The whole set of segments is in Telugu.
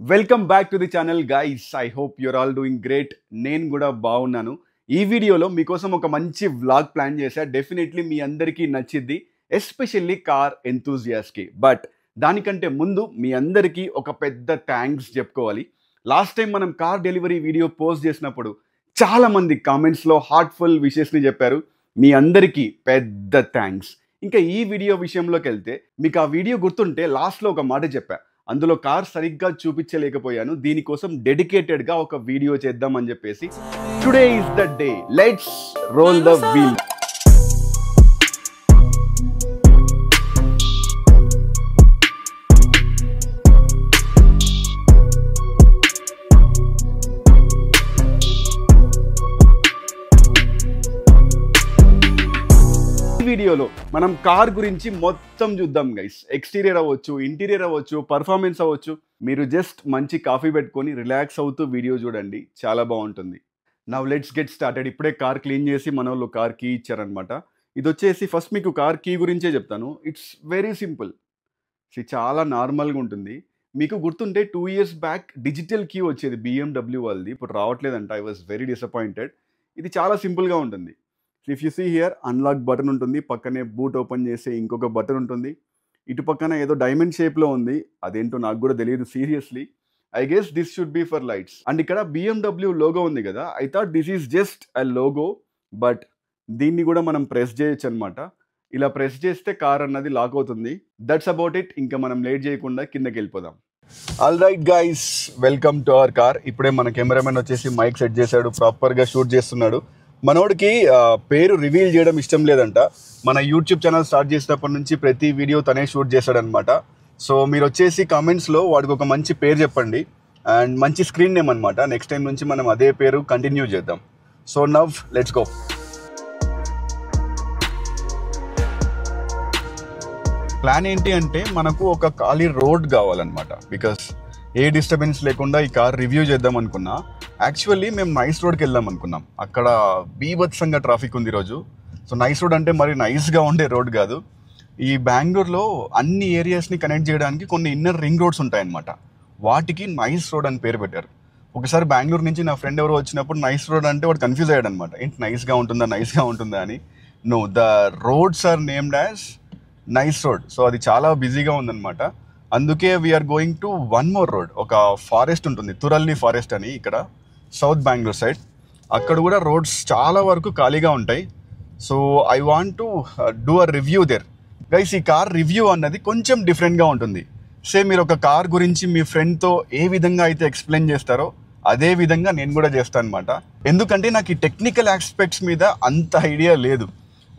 Welcome back to the channel guys. I hope your all doing great. నేను కూడా బాగున్నాను. ఈ వీడియోలో మీకోసం ఒక మంచి వ్లాగ్ ప్లాన్ చేశా. డెఫినెట్లీ మీ అందరికీ నచ్చిద్ది, ఎస్పెషల్లీ కార్ ఎంతూజియాస్ట్కి. బట్ దానికంటే ముందు మీ అందరికీ ఒక పెద్ద థ్యాంక్స్ చెప్పుకోవాలి. లాస్ట్ టైం మనం కార్ డెలివరీ వీడియో పోస్ట్ చేసినప్పుడు చాలామంది కామెంట్స్లో హార్ట్ఫుల్ విషెస్ని చెప్పారు. మీ అందరికీ పెద్ద థ్యాంక్స్. ఇంకా ఈ వీడియో విషయంలోకి వెళ్తే, మీకు ఆ వీడియో గుర్తుంటే లాస్ట్లో ఒక మాట చెప్పా. అందులో కార్ సరిగ్గా చూపించలేకపోయాను. దీనికోసం డెడికేటెడ్గా ఒక వీడియో చేద్దామని చెప్పేసి today is the day. Let's roll the wheel. వీడియోలో మనం కార్ గురించి మొత్తం చూద్దాం గైస్. ఎక్స్టీరియర్ అవ్వచ్చు, ఇంటీరియర్ అవ్వచ్చు, పర్ఫార్మెన్స్ అవ్వచ్చు. మీరు జస్ట్ మంచి కాఫీ పెట్టుకొని రిలాక్స్ అవుతూ వీడియో చూడండి, చాలా బాగుంటుంది. Now let's get started. ఇప్పుడే కార్ క్లీన్ చేసి మన వాళ్ళు కార్ కీ ఇచ్చారనమాట. ఇది వచ్చేసి ఫస్ట్ మీకు కార్ కీ గురించే చెప్తాను. It's very simple. చాలా నార్మల్గా ఉంటుంది. మీకు గుర్తుంటే 2 years బ్యాక్ డిజిటల్ కీ వచ్చేది BMW వాళ్ళది, ఇప్పుడు రావట్లేదంట. I was very disappointed. ఇది చాలా సింపుల్గా ఉంటుంది. If you see here, unlock button ఉంటుంది, పక్కనే బూట్ ఓపెన్ చేసే ఇంకొక బటన్ ఉంటుంది. ఇటు పక్కన ఏదో డైమండ్ షేప్లో ఉంది, అదేంటో నాకు కూడా తెలియదు seriously. I guess this should be for lights. And ఇక్కడ BMW లోగో ఉంది కదా, I thought this is just a logo, but దీన్ని కూడా మనం ప్రెస్ చేయొచ్చు అనమాట. ఇలా ప్రెస్ చేస్తే కార్ అన్నది లాక్ అవుతుంది. That's about it. ఇంకా మనం లేట్ చేయకుండా కిందకి వెళ్ళిపోదాం. All right guys, welcome to our car. ఇప్పుడే మన కెమెరామెన్ వచ్చేసి మైక్ సెట్ చేశాడు, ప్రాపర్గా షూట్ చేస్తున్నాడు. మనోడికి పేరు రివీల్ చేయడం ఇష్టం లేదంట. మన యూట్యూబ్ ఛానల్ స్టార్ట్ చేసినప్పటి నుంచి ప్రతి వీడియో తనే షూట్ చేశాడనమాట. సో మీరు వచ్చేసి కామెంట్స్లో వాడికి ఒక మంచి పేరు చెప్పండి అండ్ మంచి స్క్రీన్ నేమ్ అనమాట. నెక్స్ట్ టైం నుంచి మనం అదే పేరు కంటిన్యూ చేద్దాం. So now let's go. Plan ఏంటి అంటే, మనకు ఒక ఖాళీ రోడ్ కావాలన్నమాట. బికాస్ ఏ డిస్టర్బెన్స్ లేకుండా ఈ కార్ రివ్యూ చేద్దాం అనుకున్నా. యాక్చువల్లీ మేము నైస్ రోడ్కి వెళ్దాం అనుకున్నాం. అక్కడ బీభత్సంగా ట్రాఫిక్ ఉంది ఈరోజు. సో నైస్ రోడ్ అంటే మరి నైస్గా ఉండే రోడ్ కాదు. ఈ బెంగళూరులో అన్ని ఏరియాస్ని కనెక్ట్ చేయడానికి కొన్ని ఇన్నర్ రింగ్ రోడ్స్ ఉంటాయన్నమాట. వాటికి నైస్ రోడ్ అని పేరు పెట్టారు. ఒకసారి బెంగళూరు నుంచి నా ఫ్రెండ్ ఎవరో వచ్చినప్పుడు నైస్ రోడ్ అంటే వాడు కన్ఫ్యూజ్ అయ్యాడు అనమాట. ఏంటి నైస్గా ఉంటుందా అని. No, the roads are named as nice road. So అది చాలా బిజీగా ఉందన్నమాట. అందుకే we're going to one more road. ఒక ఫారెస్ట్ ఉంటుంది, తురల్లి ఫారెస్ట్ అని, ఇక్కడ సౌత్ బెంగళూరు సైడ్. అక్కడ కూడా రోడ్స్ చాలా వరకు ఖాళీగా ఉంటాయి. So I want to do a review there guys. ఈ కార్ రివ్యూ అన్నది కొంచెం డిఫరెంట్గా ఉంటుంది. సేమ్ మీరు ఒక కార్ గురించి మీ ఫ్రెండ్తో ఏ విధంగా అయితే ఎక్స్ప్లెయిన్ చేస్తారో అదే విధంగా నేను కూడా చేస్తాను అనమాట. ఎందుకంటే నాకు ఈ టెక్నికల్ ఆస్పెక్ట్స్ మీద అంత ఐడియా లేదు.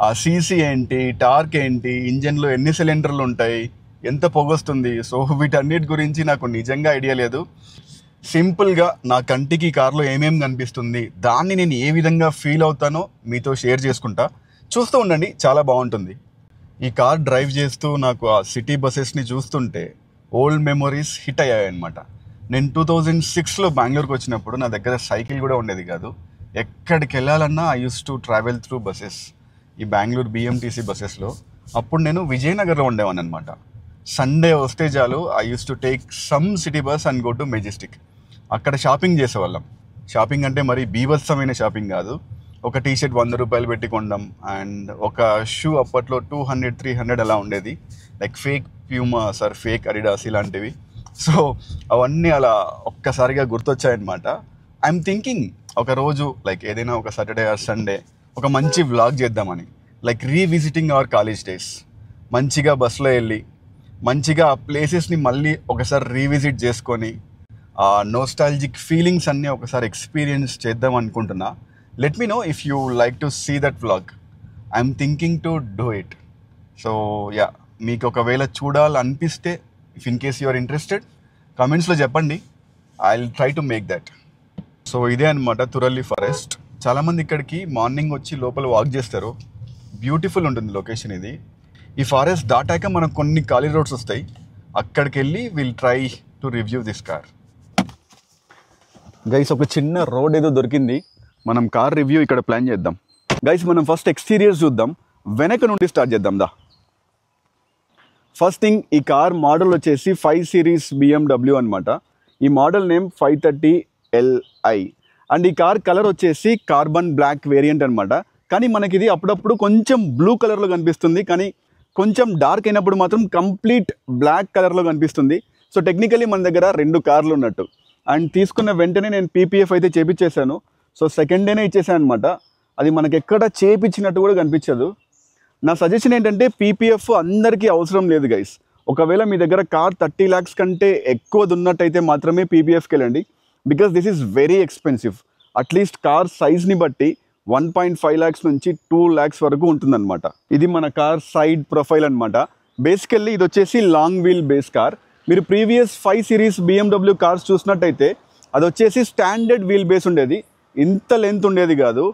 ఆ సీసీ ఏంటి, టార్క్ ఏంటి, ఇంజన్లో ఎన్ని సిలిండర్లు ఉంటాయి, ఎంత పొగొస్తుంది, సో వీటన్నిటి గురించి నాకు నిజంగా ఐడియా లేదు. సింపుల్గా నా కంటికి కార్లో ఏమేమి కనిపిస్తుంది, దాన్ని నేను ఏ విధంగా ఫీల్ అవుతానో మీతో షేర్ చేసుకుంటా. చూస్తూ ఉండండి, చాలా బాగుంటుంది. ఈ కార్ డ్రైవ్ చేస్తూ నాకు ఆ సిటీ బస్సెస్ని చూస్తుంటే ఓల్డ్ మెమొరీస్ హిట్ అయ్యాయి అనమాట. నేను 2006లో బెంగళూరుకి వచ్చినప్పుడు నా దగ్గర సైకిల్ కూడా ఉండేది కాదు. ఎక్కడికి వెళ్ళాలన్నా I use to travel through buses, ఈ బెంగళూరు BMTC బస్సెస్లో. అప్పుడు నేను విజయనగర్లో ఉండేవాన్ని అనమాట. సండే వస్తే చాలు, I use to take some city bus and go to Majestic. అక్కడ షాపింగ్ చేసేవాళ్ళం. షాపింగ్ అంటే మరి బీభత్సమైన షాపింగ్ కాదు. ఒక టీషర్ట్ 100 రూపాయలు పెట్టి కొనడం, అండ్ ఒక షూ అప్పట్లో 200-300 అలా ఉండేది. Like fake Puma sir, fake Adidas ఇలాంటివి. సో అవన్నీ అలా ఒక్కసారిగా గుర్తొచ్చాయన్నమాట. ఐఎమ్ థింకింగ్ ఒక రోజు లైక్ ఏదైనా ఒక సాటర్డే ఆర్ సండే ఒక మంచి వ్లాగ్ చేద్దామని. Like revisiting hour college days. మంచిగా బస్సులో వెళ్ళి మంచిగా ఆ ప్లేసెస్ని మళ్ళీ ఒకసారి రీవిజిట్ చేసుకొని ఆ నోస్టాలజిక్ ఫీలింగ్స్ అన్నీ ఒకసారి ఎక్స్పీరియన్స్ చేద్దాం అనుకుంటున్నా. Let me know if you like to see that vlog. I'm thinking to do it. So yeah, మీకు ఒకవేళ చూడాలనిపిస్తే, if in case you are interested, కామెంట్స్లో చెప్పండి. I will try to make that. So ఇదే అనమాట తురల్లి ఫారెస్ట్. చాలామంది ఇక్కడికి మార్నింగ్ వచ్చి లోపల వాక్ చేస్తారు. బ్యూటిఫుల్ ఉంటుంది లొకేషన్ ఇది. ఈ ఫారెస్ట్ దాటాక మనకు కొన్ని ఖాళీ రోడ్స్ వస్తాయి, అక్కడికి వెళ్ళి will try to review this car. Guys, ఒక చిన్న రోడ్ ఏదో దొరికింది, మనం కార్ రివ్యూ ఇక్కడ ప్లాన్ చేద్దాం. గైస్, మనం ఫస్ట్ ఎక్స్టీరియర్స్ చూద్దాం, వెనక నుండి స్టార్ట్ చేద్దాం దా. ఫస్ట్ థింగ్, ఈ కార్ మోడల్ వచ్చేసి 5 Series BMW అనమాట. ఈ మోడల్ నేమ్ 530Li. అండ్ ఈ కార్ కలర్ వచ్చేసి కార్బన్ బ్లాక్ వేరియంట్ అనమాట. కానీ మనకి ఇది అప్పుడప్పుడు కొంచెం బ్లూ కలర్లో కనిపిస్తుంది, కానీ కొంచెం డార్క్ అయినప్పుడు మాత్రం కంప్లీట్ బ్లాక్ కలర్లో కనిపిస్తుంది. సో టెక్నికలీ మన దగ్గర 2 కార్లు ఉన్నట్టు. అండ్ తీసుకున్న వెంటనే నేను PPF అయితే చేపించేశాను. సో సెకండ్ డేనే ఇచ్చేసాను అనమాట. అది మనకి ఎక్కడ చేపించినట్టు కూడా కనిపించదు. నా సజెషన్ ఏంటంటే PPF అందరికీ అవసరం లేదు గైస్. ఒకవేళ మీ దగ్గర కార్ 30 lakhs కంటే ఎక్కువది ఉన్నట్టయితే మాత్రమే PPFకి వెళ్ళండి. Because this is very expensive. At least car సైజ్ని బట్టి 1.5 lakhs నుంచి 2 lakhs వరకు ఉంటుందన్నమాట. ఇది మన కార్ సైడ్ ప్రొఫైల్ అనమాట. బేసికల్లీ ఇది వచ్చేసి లాంగ్ వీల్ బేస్ కార్. మీరు ప్రీవియస్ 5 Series BMW కార్స్ చూసినట్టయితే అది వచ్చేసి స్టాండర్డ్ వీల్ బేస్ ఉండేది, ఇంత లెంత్ ఉండేది కాదు.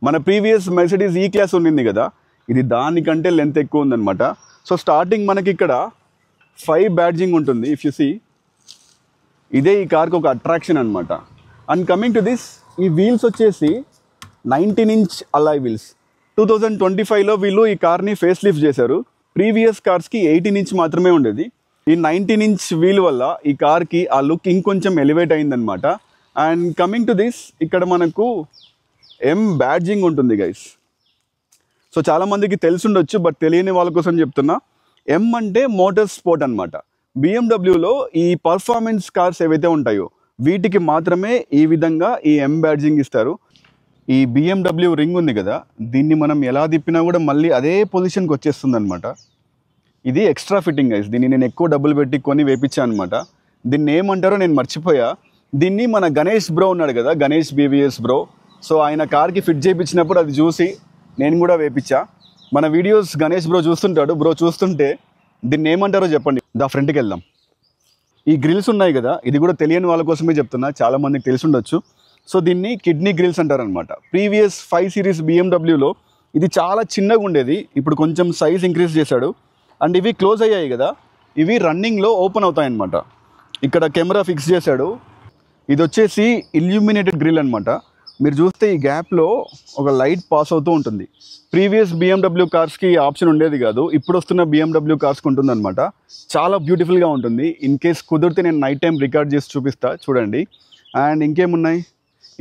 మన ప్రీవియస్ మెర్సిడీస్ E-Class ఉండింది కదా, ఇది దానికంటే లెంత్ ఎక్కువ ఉందన్నమాట. సో స్టార్టింగ్ మనకి ఇక్కడ 5 బ్యాడ్జింగ్ ఉంటుంది. ఇఫ్ యు సీ, ఇదే ఈ కార్కి ఒక అట్రాక్షన్ అనమాట. అండ్ కమింగ్ టు దిస్, ఈ వీల్స్ వచ్చేసి 19-inch అలాయ్ వీల్స్. 2025లో వీళ్ళు ఈ కార్ని ఫేస్ లిఫ్ట్ చేశారు. ప్రీవియస్ కార్స్కి 18-inch మాత్రమే ఉండేది. ఈ 19-inch వీల్ వల్ల ఈ కార్కి ఆ లుక్ ఇంకొంచెం ఎలివేట్ అయిందనమాట. అండ్ కమింగ్ టు దిస్, ఇక్కడ మనకు M బ్యాడ్జింగ్ ఉంటుంది గైస్. సో చాలామందికి తెలిసుండొచ్చు, బట్ తెలియని వాళ్ళ కోసం చెప్తున్నా. M అంటే మోటార్ స్పోర్ట్ అనమాట. BMWలో ఈ పర్ఫార్మెన్స్ కార్స్ ఏవైతే ఉంటాయో వీటికి మాత్రమే ఈ విధంగా ఈ M బ్యాడ్జింగ్ ఇస్తారు. ఈ BMW రింగ్ ఉంది కదా, దీన్ని మనం ఎలా తిప్పినా కూడా మళ్ళీ అదే పొజిషన్కి వచ్చేస్తుంది అనమాట. ఇది ఎక్స్ట్రా ఫిట్టింగ్ గైస్. దీన్ని నేను ఎక్కువ డబ్బులు పెట్టి కొని వేపించాను అనమాట. దీన్ని ఏమంటారో నేను మర్చిపోయా. దీన్ని మన గణేష్ బ్రో ఉన్నాడు కదా, గణేష్ BVS బ్రో, సో ఆయన కార్కి ఫిట్ చేయించినప్పుడు అది చూసి నేను కూడా వేపించా. మన వీడియోస్ గణేష్ బ్రో చూస్తుంటాడు. బ్రో చూస్తుంటే దీన్ని ఏమంటారో చెప్పండి. ఫ్రంట్కి వెళ్దాం. ఈ గ్రిల్స్ ఉన్నాయి కదా, ఇది కూడా తెలియని వాళ్ళ కోసమే చెప్తున్నా, చాలామందికి తెలిసి ఉండొచ్చు. సో దీన్ని కిడ్నీ గ్రిల్స్ అంటారనమాట. ప్రీవియస్ 5 Series BMWలో ఇది చాలా చిన్నగా ఉండేది, ఇప్పుడు కొంచెం సైజ్ ఇంక్రీజ్ చేశాడు. అండ్ ఇవి క్లోజ్ అయ్యాయి కదా, ఇవి రన్నింగ్లో ఓపెన్ అవుతాయి అన్నమాట. ఇక్కడ కెమెరా ఫిక్స్ చేశాడు. ఇది వచ్చేసి ఇల్యూమినేటెడ్ గ్రిల్ అనమాట. మీరు చూస్తే ఈ గ్యాప్లో ఒక లైట్ పాస్ అవుతూ ఉంటుంది. ప్రీవియస్ BMW కార్స్కి ఆప్షన్ ఉండేది కాదు, ఇప్పుడు వస్తున్న BMW కార్స్కి ఉంటుందన్నమాట. చాలా బ్యూటిఫుల్గా ఉంటుంది. ఇన్ కేస్ కుదిరితే నేను నైట్ టైం రికార్డ్ చేసి చూపిస్తా, చూడండి. అండ్ ఇంకేమున్నాయి,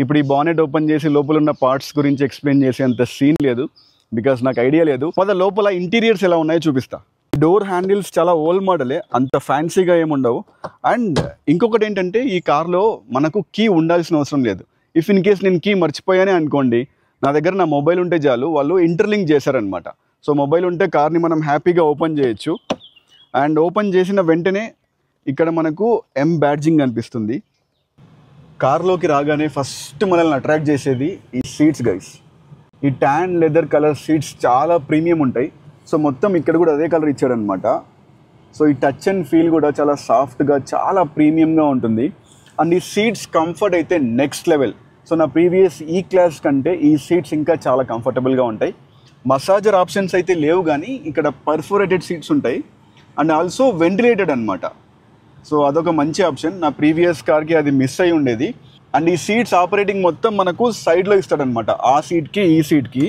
ఇప్పుడు ఈ బానెట్ ఓపెన్ చేసి లోపల ఉన్న పార్ట్స్ గురించి ఎక్స్ప్లెయిన్ చేసేంత సీన్ లేదు, బికాస్ నాకు ఐడియా లేదు. లోపల ఇంటీరియర్స్ ఎలా ఉన్నాయో చూపిస్తా. డోర్ హ్యాండిల్స్ చాలా ఓల్డ్ మోడలే, అంత ఫ్యాన్సీగా ఏముండవు. అండ్ ఇంకొకటి ఏంటంటే, ఈ కార్లో మనకు కీ ఉండాల్సిన అవసరం లేదు. ఇఫ్ ఇన్ కేస్ నేను కీ మర్చిపోయానే అనుకోండి, నా దగ్గర నా మొబైల్ ఉంటే చాలు, వాళ్ళు ఇంటర్లింక్ చేశారనమాట. సో మొబైల్ ఉంటే కార్ని మనం హ్యాపీగా ఓపెన్ చేయొచ్చు. అండ్ ఓపెన్ చేసిన వెంటనే ఇక్కడ మనకు M బ్యాడ్జింగ్ కనిపిస్తుంది. కార్లోకి రాగానే ఫస్ట్ మనల్ని అట్రాక్ట్ చేసేది ఈ సీట్స్ గైస్. ఈ ట్యాన్ లెదర్ కలర్ సీట్స్ చాలా ప్రీమియం ఉంటాయి. సో మొత్తం ఇక్కడ కూడా అదే కలర్ ఇచ్చాడనమాట. సో ఈ టచ్ అండ్ ఫీల్ కూడా చాలా సాఫ్ట్గా, చాలా ప్రీమియంగా ఉంటుంది. అండ్ ఈ సీట్స్ కంఫర్ట్ అయితే నెక్స్ట్ లెవెల్. సో నా ప్రీవియస్ E-Class కంటే ఈ సీట్స్ ఇంకా చాలా కంఫర్టబుల్గా ఉంటాయి. మసాజర్ ఆప్షన్స్ అయితే లేవు, కానీ ఇక్కడ పర్ఫోరేటెడ్ సీట్స్ ఉంటాయి. అండ్ ఆల్సో వెంటిలేటెడ్ అనమాట. సో అదొక మంచి ఆప్షన్. నా ప్రీవియస్ కార్కి అది మిస్ అయి ఉండేది. అండ్ ఈ సీట్స్ ఆపరేటింగ్ మొత్తం మనకు సైడ్లో ఇస్తాడనమాట, ఆ సీట్కి ఈ సీట్కి.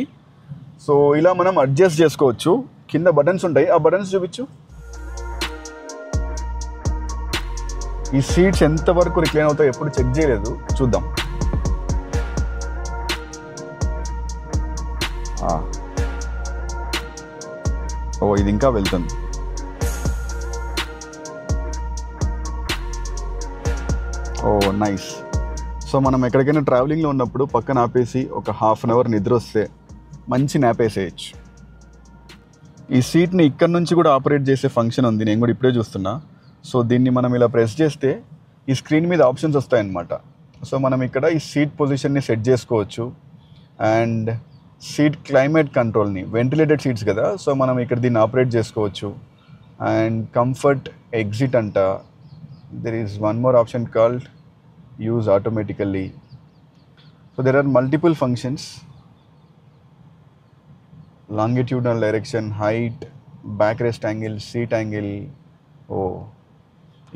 సో ఇలా మనం అడ్జస్ట్ చేసుకోవచ్చు. కింద బటన్స్ ఉంటాయి, ఆ బటన్స్ చూపించు. ఈ సీట్స్ ఎంతవరకు రిక్లైన్ అవుతాయో ఎప్పుడు చెక్ చేయలేదు, చూద్దాం. ఇది ఇంకా వెళ్తుంది. నైస్. సో మనం ఎక్కడికైనా ట్రావెలింగ్లో ఉన్నప్పుడు పక్కన ఆపేసి ఒక ½ an hour నిద్ర వస్తే మంచి నాప్ వేసేయచ్చు. ఈ సీట్ని ఇక్కడ నుంచి కూడా ఆపరేట్ చేసే ఫంక్షన్ ఉంది, నేను కూడా ఇప్పుడే చూస్తున్నా. సో దీన్ని మనం ఇలా ప్రెస్ చేస్తే ఈ స్క్రీన్ మీద ఆప్షన్స్ వస్తాయన్నమాట. సో మనం ఇక్కడ ఈ సీట్ పొజిషన్ని సెట్ చేసుకోవచ్చు. అండ్ సీట్ క్లైమేట్ కంట్రోల్ని, వెంటిలేటెడ్ సీట్స్ కదా, సో మనం ఇక్కడ దీన్ని ఆపరేట్ చేసుకోవచ్చు. అండ్ కంఫర్ట్ ఎగ్జిట్ అంట. There is one more option called use automatically. So there are multiple functions. Longitudinal direction, height, back rest angle, seat angle.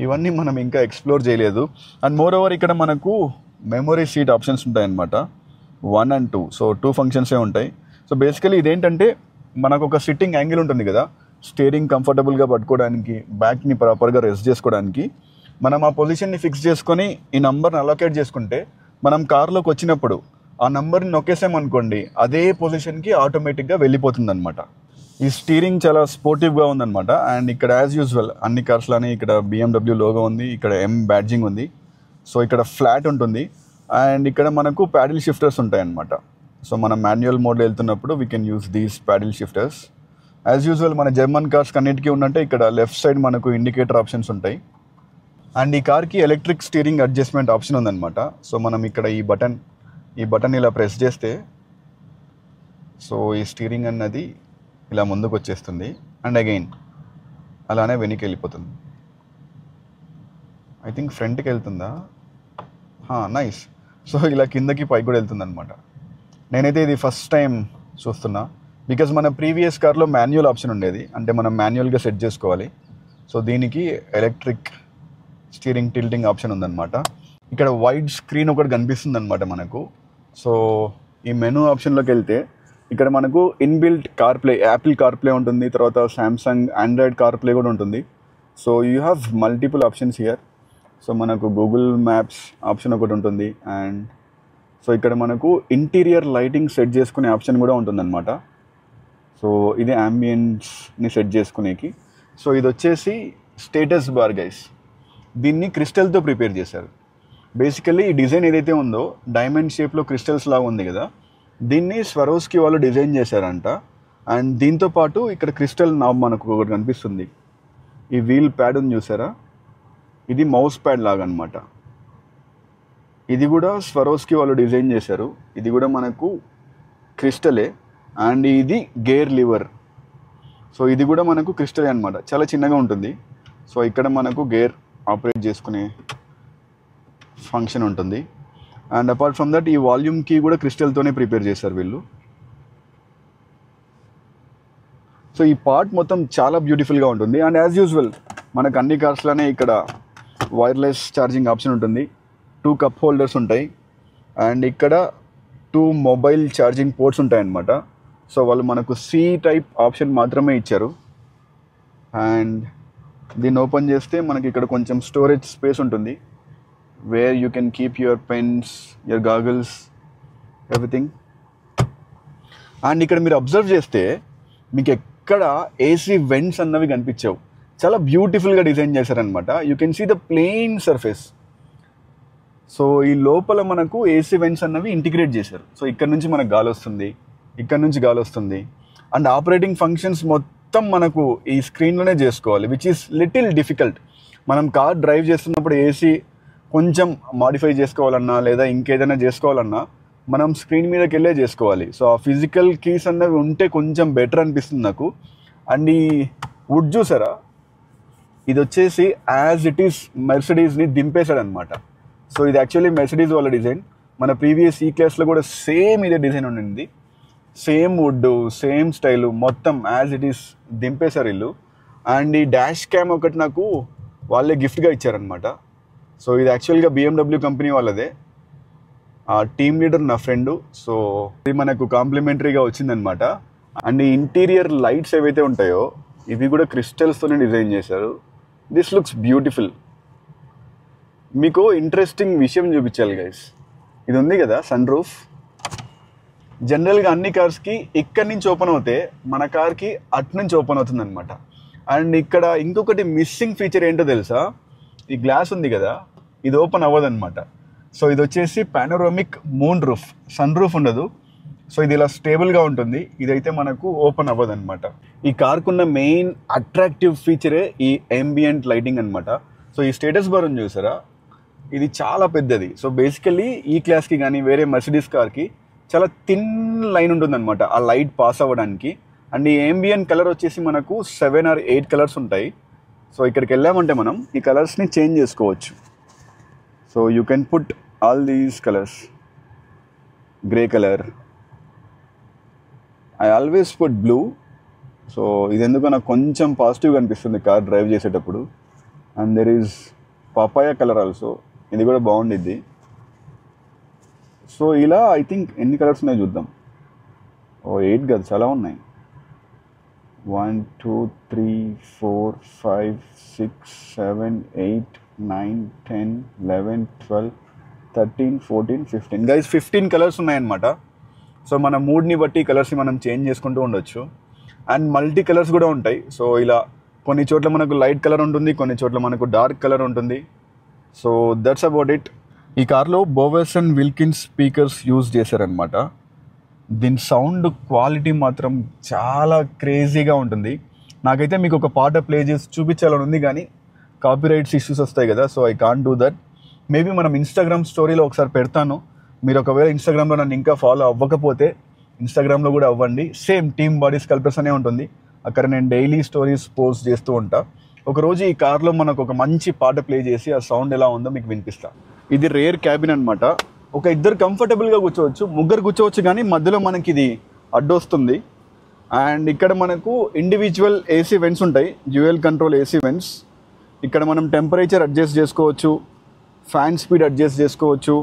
ఇవన్నీ మనం ఇంకా ఎక్స్ప్లోర్ చేయలేదు. అండ్ మోర్ ఓవర్ ఇక్కడ మనకు మెమొరీ సీట్ ఆప్షన్స్ ఉంటాయన్నమాట, 1 and 2. సో 2 ఫంక్షన్సే ఉంటాయి. సో బేసికలీ ఇదేంటంటే, మనకు ఒక సిట్టింగ్ యాంగిల్ ఉంటుంది కదా, స్టీరింగ్ కంఫర్టబుల్గా పట్టుకోవడానికి, బ్యాక్ని ప్రాపర్గా రెస్ట్ చేసుకోవడానికి. మనం ఆ పొజిషన్ని ఫిక్స్ చేసుకొని ఈ నంబర్ని అలొకేట్ చేసుకుంటే మనం కార్లోకి వచ్చినప్పుడు ఆ నంబర్ని నొక్కేసామనుకోండి అదే పొజిషన్కి ఆటోమేటిక్గా వెళ్ళిపోతుంది అనమాట. ఈ స్టీరింగ్ చాలా స్పోర్టివ్గా ఉందన్నమాట. అండ్ ఇక్కడ యాజ్ యూజువల్ అన్ని కార్స్లోనే ఇక్కడ BMW లోగో ఉంది, ఇక్కడ M బ్యాడ్జింగ్ ఉంది. సో ఇక్కడ ఫ్లాట్ ఉంటుంది అండ్ ఇక్కడ మనకు ప్యాడిల్ షిఫ్టర్స్ ఉంటాయి అన్నమాట. సో మనం మాన్యువల్ మోడ్లో వెళ్తున్నప్పుడు we can use these paddle shifters. As usual మన జర్మన్ కార్స్ అన్నిటికీ ఉన్నట్టే ఇక్కడ లెఫ్ట్ సైడ్ మనకు ఇండికేటర్ ఆప్షన్స్ ఉంటాయి. అండ్ ఈ కార్కి ఎలక్ట్రిక్ స్టీరింగ్ అడ్జస్ట్మెంట్ ఆప్షన్ ఉందన్నమాట. సో మనం ఇక్కడ ఈ బటన్ ఇలా ప్రెస్ చేస్తే సో ఈ స్టీరింగ్ అన్నది ఇలా ముందుకు వచ్చేస్తుంది అండ్ అగైన్ అలానే వెనక్కి వెళ్ళిపోతుంది. ఐ థింక్ ఫ్రంట్కి వెళ్తుందా? నైస్. సో ఇలా కిందకి పైకి కూడా వెళ్తుంది అనమాట. నేనైతే ఇది ఫస్ట్ టైం చూస్తున్నా బికాజ్ మన ప్రీవియస్ కార్లో మాన్యువల్ ఆప్షన్ ఉండేది, అంటే మనం మాన్యువల్గా సెట్ చేసుకోవాలి. సో దీనికి ఎలక్ట్రిక్ స్టీరింగ్ టిల్టింగ్ ఆప్షన్ ఉందన్నమాట. ఇక్కడ వైడ్ స్క్రీన్ ఒకటి కనిపిస్తుంది అనమాట మనకు. సో ఈ మెనూ ఆప్షన్లోకి వెళ్తే ఇక్కడ మనకు ఇన్బిల్ట్ కార్ప్లే, యాపిల్ కార్ప్లే ఉంటుంది, తర్వాత సామ్సంగ్ ఆండ్రాయిడ్ కార్ప్లే కూడా ఉంటుంది. So you have multiple options here. So మనకు గూగుల్ మ్యాప్స్ ఆప్షన్ ఒకటి ఉంటుంది అండ్ సో ఇక్కడ మనకు ఇంటీరియర్ లైటింగ్ సెట్ చేసుకునే ఆప్షన్ కూడా ఉంటుందన్నమాట. సో ఇది అంబియన్స్ని సెట్ చేసుకునేకి. సో ఇది వచ్చేసి స్టేటస్ బార్ గైస్. దీన్ని క్రిస్టల్తో ప్రిపేర్ చేశారు. బేసికల్లీ ఈ డిజైన్ ఏదైతే ఉందో డైమండ్ షేప్లో క్రిస్టల్స్ లాగా ఉంది కదా, దీన్ని స్వరోస్కి వాళ్ళు డిజైన్ చేశారంట. అండ్ దీంతో పాటు ఇక్కడ క్రిస్టల్ నాబ్ మనకు ఒకటి కనిపిస్తుంది. ఈ వీల్ ప్యాడ్ ఉంది చూసారా, ఇది మౌస్ ప్యాడ్ లాగా అనమాట. ఇది కూడా స్వరోస్కి వాళ్ళు డిజైన్ చేశారు. ఇది కూడా మనకు క్రిస్టలే. అండ్ ఇది గేర్ లివర్. సో ఇది కూడా మనకు క్రిస్టలే అనమాట, చాలా చిన్నగా ఉంటుంది. సో ఇక్కడ మనకు గేర్ ఆపరేట్ చేసుకునే ఫంక్షన్ ఉంటుంది. అండ్ అపార్ట్ ఫ్రమ్ దట్ ఈ వాల్యూమ్ కీ కూడా క్రిస్టల్తోనే ప్రిపేర్ చేశారు వీళ్ళు. సో ఈ పార్ట్ మొత్తం చాలా బ్యూటిఫుల్గా ఉంటుంది. అండ్ యాజ్ యూజువల్ మనకు అన్ని కార్స్లోనే ఇక్కడ వైర్లెస్ ఛార్జింగ్ ఆప్షన్ ఉంటుంది, 2 కప్ హోల్డర్స్ ఉంటాయి అండ్ ఇక్కడ 2 మొబైల్ ఛార్జింగ్ పోర్ట్స్ ఉంటాయి అన్నమాట. సో వాళ్ళు మనకు C టైప్ ఆప్షన్ మాత్రమే ఇచ్చారు. అండ్ దీన్ని ఓపెన్ చేస్తే మనకి ఇక్కడ కొంచెం స్టోరేజ్ స్పేస్ ఉంటుంది, where you can keep your pens, your goggles, everything. And ఇక్కడ మీరు అబ్జర్వ్ చేస్తే మీకు ఎక్కడ ఏసీ వెంట్స్ అన్నవి కనిపించవు. చాలా బ్యూటిఫుల్గా డిజైన్ చేశారనమాట. You can see the plain surface. So ఈ లోపల మనకు ఏసీ వెంట్స్ అన్నవి ఇంటిగ్రేట్ చేశారు. సో ఇక్కడ నుంచి మనకు గాలి వస్తుంది, ఇక్కడ నుంచి గాలి వస్తుంది. అండ్ ఆపరేటింగ్ ఫంక్షన్స్ మొత్తం మనకు ఈ స్క్రీన్లోనే చేసుకోవాలి, విచ్ ఈస్ లిటిల్ డిఫికల్ట్. మనం కార్ డ్రైవ్ చేస్తున్నప్పుడు ఏసీ కొంచెం మాడిఫై చేసుకోవాలన్నా లేదా ఇంకేదైనా చేసుకోవాలన్నా మనం స్క్రీన్ మీదకి వెళ్ళే చేసుకోవాలి. సో ఆ ఫిజికల్ కీస్ అన్నవి ఉంటే కొంచెం బెటర్ అనిపిస్తుంది నాకు. అండ్ ఈ వుడ్ చూసారా, ఇది వచ్చేసి యాజ్ ఇట్ ఈస్ మెర్సిడీస్ని దింపేశాడు అనమాట. సో ఇది యాక్చువల్లీ మెర్సిడీస్ వాళ్ళ డిజైన్. మన ప్రీవియస్ ఈ క్లాస్లో కూడా సేమ్ ఇదే డిజైన్ ఉండింది, సేమ్ వుడ్, సేమ్ స్టైలు, మొత్తం యాజ్ ఇట్ ఈస్ దింపేశారు వీళ్ళు. అండ్ ఈ డాష్ క్యామ్ ఒకటి నాకు వాళ్ళే గిఫ్ట్గా ఇచ్చారనమాట. సో ఇది యాక్చువల్గా BMW కంపెనీ వాళ్ళదే. ఆ టీమ్ లీడర్ నా ఫ్రెండు. సో ఇది మనకు కాంప్లిమెంటరీగా వచ్చిందనమాట. అండ్ ఈ ఇంటీరియర్ లైట్స్ ఏవైతే ఉంటాయో ఇవి కూడా క్రిస్టల్స్తోనే డిజైన్ చేశారు. This looks beautiful. మీకు ఇంట్రెస్టింగ్ విషయం చూపించాలి గైస్. ఇది ఉంది కదా సన్ రూఫ్. జనరల్గా అన్ని కార్స్కి ఇక్కడి నుంచి ఓపెన్ అవుతే మన కార్కి అటు నుంచి ఓపెన్ అవుతుంది అనమాట. అండ్ ఇక్కడ ఇంకొకటి మిస్సింగ్ ఫీచర్ ఏంటో తెలుసా, ఈ గ్లాస్ ఉంది కదా ఇది ఓపెన్ అవ్వదు అనమాట. సో ఇది వచ్చేసి panoramic moon roof, sun roof ఉండదు. సో ఇది ఇలా స్టేబుల్గా ఉంటుంది, ఇదైతే మనకు ఓపెన్ అవ్వదు అనమాట. ఈ కార్కున్న మెయిన్ అట్రాక్టివ్ ఫీచరే ఈ ambient లైటింగ్ అనమాట. సో ఈ స్టేటస్ బార్ ఉంది చూసారా, ఇది చాలా పెద్దది. సో బేసికల్లీ ఈ క్లాస్కి కానీ వేరే మర్సిడీస్ కార్కి చాలా థిన్ లైన్ ఉంటుంది అనమాట ఆ లైట్ పాస్ అవ్వడానికి. అండ్ ఈ ambient కలర్ వచ్చేసి మనకు 7 or 8 కలర్స్ ఉంటాయి. సో ఇక్కడికి వెళ్ళామంటే మనం ఈ కలర్స్ని చేంజ్ చేసుకోవచ్చు. So you can put all these colours. Grey colour, I always put blue. So ఇది ఎందుకో నాకు కొంచెం పాజిటివ్గా అనిపిస్తుంది కార్ డ్రైవ్ చేసేటప్పుడు. And there is papaya colour also, ఇది కూడా బాగుండిద్ది. సో ఇలా ఐ థింక్ ఎన్ని కలర్స్ ఉన్నాయో చూద్దాం. 8 కాదు, చాలా ఉన్నాయి. 1 2 3 4 5 6 7 8 9, 10, 11, 12, 13, 14, 15 గైస్ 15 కలర్స్ ఉన్నాయన్నమాట. సో మన మూడ్ని బట్టి కలర్స్ని మనం చేంజ్ చేసుకుంటూ ఉండొచ్చు. అండ్ మల్టీ కలర్స్ కూడా ఉంటాయి. సో ఇలా కొన్ని చోట్ల మనకు లైట్ కలర్ ఉంటుంది, కొన్ని చోట్ల మనకు డార్క్ కలర్ ఉంటుంది. So that's about it. ఈ కార్లో బోవెస్ అండ్ విల్కిన్స్ స్పీకర్స్ యూజ్ చేశారనమాట. దీని సౌండ్ క్వాలిటీ మాత్రం చాలా క్రేజీగా ఉంటుంది. నాకైతే మీకు ఒక పాట ప్లే చేసి చూపించాలని ఉంది, కానీ కాపీరైట్స్ ఇష్యూస్ వస్తాయి కదా, so I can't do that. Maybe మనం ఇన్స్టాగ్రామ్ స్టోరీలో ఒకసారి పెడతాను. మీరు ఒకవేళ ఇన్స్టాగ్రామ్లో నన్ను ఇంకా ఫాలో అవ్వకపోతే ఇన్స్టాగ్రామ్లో కూడా అవ్వండి. సేమ్ టీమ్ బాడీ స్కల్ప్టర్స్ అనే ఉంటుంది. అక్కడ నేను డైలీ స్టోరీస్ పోస్ట్ చేస్తూ ఉంటా. ఒకరోజు ఈ కార్లో మనకు ఒక మంచి పాట ప్లే చేసి ఆ సౌండ్ ఎలా ఉందో మీకు వినిపిస్తా. ఇది రేర్ క్యాబిన్ అనమాట. ఒక ఇద్దరు కంఫర్టబుల్గా కూర్చోవచ్చు, ముగ్గురు కూర్చోవచ్చు, కానీ మధ్యలో మనకి ఇది అడ్డొస్తుంది. అండ్ ఇక్కడ మనకు ఇండివిజువల్ ఏసీ వెంట్స్ ఉంటాయి, డ్యూయల్ కంట్రోల్ ఏసీ వెంట్స్. ఇక్కడ మనం టెంపరేచర్ అడ్జస్ట్ చేసుకోవచ్చు, ఫ్యాన్ స్పీడ్ అడ్జస్ట్ చేసుకోవచ్చు,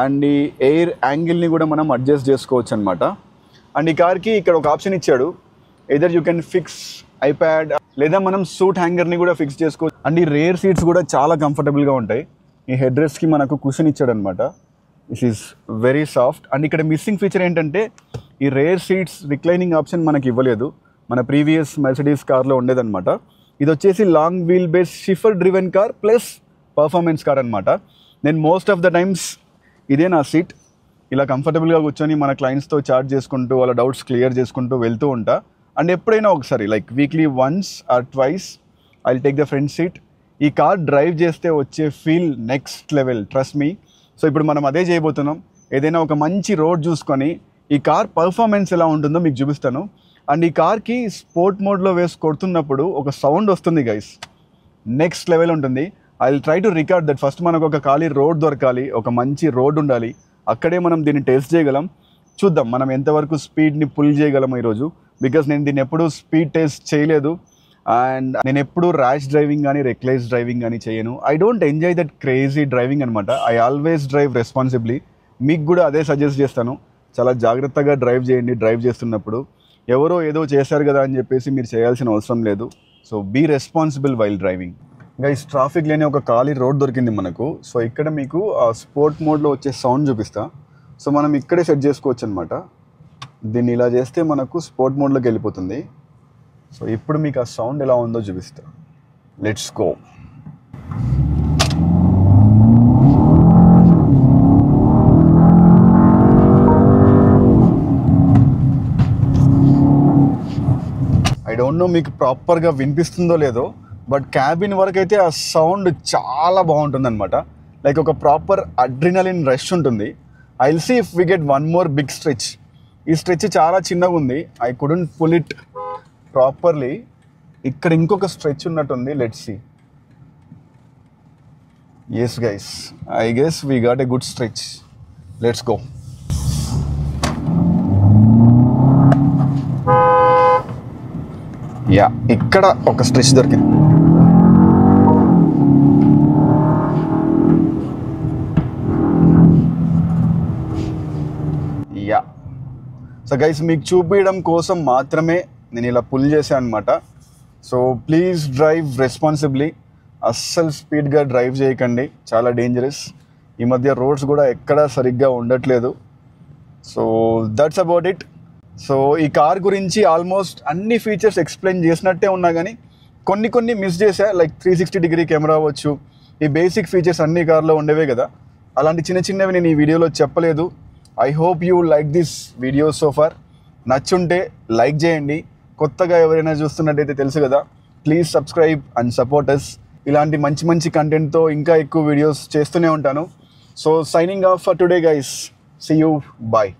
అండ్ ఈ ఎయిర్ యాంగిల్ని కూడా మనం అడ్జస్ట్ చేసుకోవచ్చు అనమాట. అండ్ ఈ కార్కి ఇక్కడ ఒక ఆప్షన్ ఇచ్చాడు, either you can fix iPad లేదా మనం సూట్ హ్యాంగర్ని కూడా ఫిక్స్ చేసుకోవచ్చు. అండ్ ఈ రేర్ సీట్స్ కూడా చాలా కంఫర్టబుల్గా ఉంటాయి. ఈ హెడ్ రెస్ట్కి మనకు కుషన్ ఇచ్చాడు అనమాట. This is very soft. And ఇక్కడ మిస్సింగ్ ఫీచర్ ఏంటంటే ఈ రేర్ సీట్స్ రిక్లైనింగ్ ఆప్షన్ మనకి ఇవ్వలేదు. మన ప్రీవియస్ మెర్సిడీస్ కార్లో ఉండేదన్నమాట. ఇది వచ్చేసి long wheel base chauffeur driven car plus performance car అనమాట. నేను మోస్ట్ ఆఫ్ ద టైమ్స్ ఇదే నా సీట్. ఇలా కంఫర్టబుల్గా కూర్చొని మన క్లయింట్స్తో చాట్ చేసుకుంటూ వాళ్ళ డౌట్స్ క్లియర్ చేసుకుంటూ వెళ్తూ ఉంటా. అండ్ ఎప్పుడైనా ఒకసారి like weekly once or twice I will take the front seat. ఈ కార్ డ్రైవ్ చేస్తే వచ్చే feel next level, trust me. So ఇప్పుడు మనం అదే చేయబోతున్నాం. ఏదైనా ఒక మంచి రోడ్ చూసుకొని ఈ కార్ పర్ఫార్మెన్స్ ఎలా ఉంటుందో మీకు చూపిస్తాను. అండ్ ఈ కార్కి స్పోర్ట్ మోడ్లో వేసి కొడుతున్నప్పుడు ఒక సౌండ్ వస్తుంది గైస్, నెక్స్ట్ లెవెల్ ఉంటుంది. I will try to record that. First మనకు ఒక ఖాళీ రోడ్ దొరకాలి, ఒక మంచి రోడ్ ఉండాలి, అక్కడే మనం దీన్ని టెస్ట్ చేయగలం. చూద్దాం మనం ఎంతవరకు స్పీడ్ని పుల్ చేయగలం ఈరోజు. బికాస్ నేను దీన్ని ఎప్పుడూ స్పీడ్ టెస్ట్ చేయలేదు. అండ్ నేను ఎప్పుడు ర్యాష్ డ్రైవింగ్ కానీ రెక్లెస్ డ్రైవింగ్ కానీ చేయను. I don't enjoy that crazy driving అనమాట. I always drive responsibly. మీకు కూడా అదే సజెస్ట్ చేస్తాను, చాలా జాగ్రత్తగా డ్రైవ్ చేయండి. డ్రైవ్ చేస్తున్నప్పుడు ఎవరో ఏదో చేశారు కదా అని చెప్పేసి మీరు చేయాల్సిన అవసరం లేదు. So be responsible while driving. Guys traffic లేని ఒక ఖాళీ రోడ్ దొరికింది మనకు. సో ఇక్కడ మీకు ఆ స్పోర్ట్ మోడ్లో వచ్చే సౌండ్ చూపిస్తా. సో మనం ఇక్కడే సెట్ చేసుకోవచ్చు అనమాట. దీన్ని ఇలా చేస్తే మనకు స్పోర్ట్ మోడ్లోకి వెళ్ళిపోతుంది. సో ఇప్పుడు మీకు ఆ సౌండ్ ఎలా ఉందో చూపిస్తా. Let's go. I don't know మీకు ప్రాపర్గా వినిపిస్తుందో లేదో, బట్ క్యాబిన్ వరకు అయితే ఆ సౌండ్ చాలా బాగుంటుంది అనమాట. లైక్ ఒక ప్రాపర్ అడ్రినలిన్ రష్ ఉంటుంది. I will see if we get one more big stretch. ఈ స్ట్రెచ్ చాలా చిన్నగా ఉంది, I couldn't pull it properly. ఇక్కడ ఇంకొక స్ట్రెచ్ ఉన్నట్టుంది, let's see. Yes guys, I guess we got a good stretch. Let's go. Yeah, ఇక్కడ ఒక స్ట్రెచ్ దొరికింది. యా, సో గైస్ మీకు చూపించడం కోసం మాత్రమే నేను ఇలా పుల్ చేశాను అనమాట. So please drive responsibly. అస్సలు స్పీడ్గా డ్రైవ్ చేయకండి, చాలా డేంజరస్. ఈ మధ్య రోడ్స్ కూడా ఎక్కడా సరిగ్గా ఉండట్లేదు. So that's about it. So ఈ కార్ గురించి ఆల్మోస్ట్ అన్ని ఫీచర్స్ ఎక్స్ప్లెయిన్ చేసినట్టే ఉన్నా, కానీ కొన్ని మిస్ చేశా. లైక్ 360 డిగ్రీ కెమెరా అవ్వచ్చు, ఈ బేసిక్ ఫీచర్స్ అన్ని కార్లో ఉండేవే కదా, అలాంటి చిన్నవి నేను ఈ వీడియోలో చెప్పలేదు. I hope you like this video so far. నచ్చుంటే లైక్ చేయండి. కొత్తగా ఎవరైనా చూస్తున్నట్టయితే తెలుసు కదా, please subscribe and support us. ఇలాంటి మంచి కంటెంట్తో ఇంకా ఎక్కువ వీడియోస్ చేస్తూనే ఉంటాను. So signing off for today guys. See you, bye.